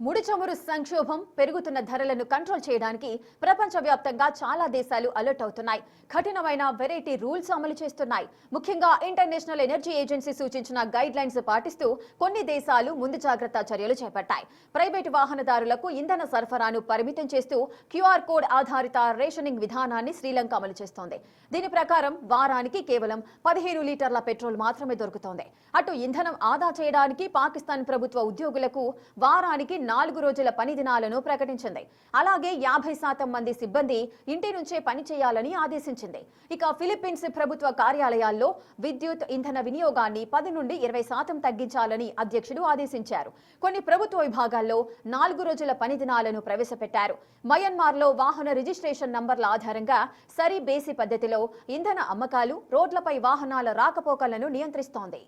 ముడి చమురు సంక్షోభం పెరుగుతున్న ధరలను కంట్రోల్ చేయడానికి ప్రపంచవ్యాప్తంగా చాలా దేశాలు అలర్ట్ అవుతున్నాయి. కఠినమైన వెరైటీ రూల్స్ అమలు చేస్తున్నాయి. ముఖ్యంగా ఇంటర్నేషనల్ ఎనర్జీ ఏజెన్సీ సూచించిన గైడ్ లైన్స్ పాటిస్తూ కొన్ని దేశాలు ముందు జాగ్రత్త చర్యలు చేపట్టాయి. ప్రైవేటు వాహనదారులకు ఇంధన సరఫరాను పరిమితం చేస్తూ క్యూఆర్ కోడ్ ఆధారిత రేషనింగ్ విధానాన్ని శ్రీలంక అమలు చేస్తోంది. దీని ప్రకారం వారానికి కేవలం 15 లీటర్ల పెట్రోల్ మాత్రమే దొరుకుతోంది. అటు ఇంధనం ఆదా చేయడానికి పాకిస్తాన్ ప్రభుత్వ ఉద్యోగులకు వారానికి 4 రోజుల పని దినాలను ప్రకటించింది. అలాగే 50% మంది సిబ్బంది ఇంటి నుంచే పని చేయాలని ఆదేశించింది. ఇక ఫిలిప్పీన్స్ ప్రభుత్వ కార్యాలయాల్లో విద్యుత్ ఇంధన వినియోగాన్ని 10 నుండి 20% తగ్గించాలని అధ్యక్షుడు ఆదేశించారు. కొన్ని ప్రభుత్వ విభాగాల్లో 4 రోజుల పని దినాలను ప్రవేశపెట్టారు. మయన్మార్లో వాహన రిజిస్ట్రేషన్ నంబర్ల ఆధారంగా సరి బేసి పద్ధతిలో ఇంధన అమ్మకాలు, రోడ్లపై వాహనాల రాకపోకలను నియంత్రిస్తోంది.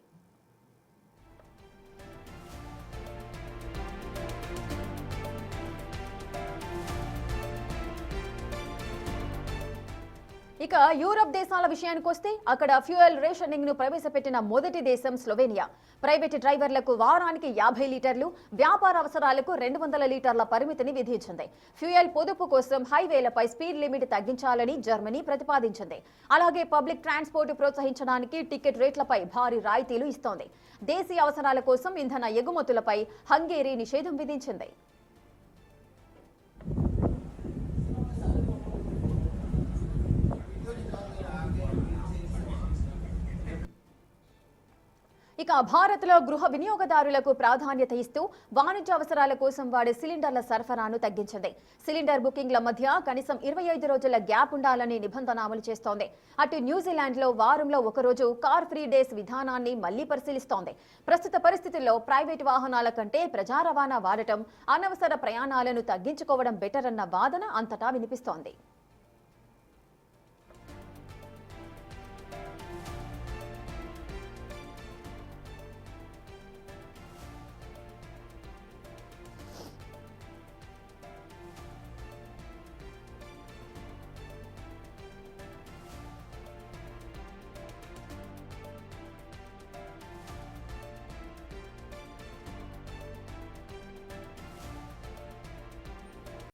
ఇక యూరప్ దేశాల విషయానికి వస్తే అక్కడ ఫ్యూయల్ రేషనింగ్ ను ప్రవేశపెట్టిన మొదటి దేశం స్లోవేనియా. ప్రైవేట్ డ్రైవర్లకు వారానికి 50 లీటర్లు, వ్యాపార అవసరాలకు 200 లీటర్ల పరిమితిని విధించింది. ఫ్యూయల్ పొదుపు కోసం హైవేలపై స్పీడ్ లిమిట్ తగ్గించాలని జర్మనీ ప్రతిపాదించింది. అలాగే పబ్లిక్ ట్రాన్స్పోర్ట్ ప్రోత్సహించడానికి టికెట్ రేట్లపై భారీ రాయితీలు ఇస్తోంది. దేశీయ అవసరాల కోసం ఇంధన ఎగుమతులపై హంగేరీ నిషేధం విధించింది. ఇక భారత్లో గృహ వినియోగదారులకు ప్రాధాన్యత ఇస్తూ వాణిజ్య అవసరాల కోసం వాడే సిలిండర్ల సరఫరాను తగ్గించింది. సిలిండర్ బుకింగ్ల మధ్య కనీసం 25 రోజుల గ్యాప్ ఉండాలని నిబంధన అమలు చేస్తోంది. అటు న్యూజిలాండ్లో వారంలో ఒకరోజు కార్ ఫ్రీ డేస్ విధానాన్ని మళ్లీ పరిశీలిస్తోంది. ప్రస్తుత పరిస్థితుల్లో ప్రైవేటు వాహనాల కంటే ప్రజా రవాణా వాడటం, అనవసర ప్రయాణాలను తగ్గించుకోవడం బెటర్ అన్న వాదన అంతటా వినిపిస్తోంది.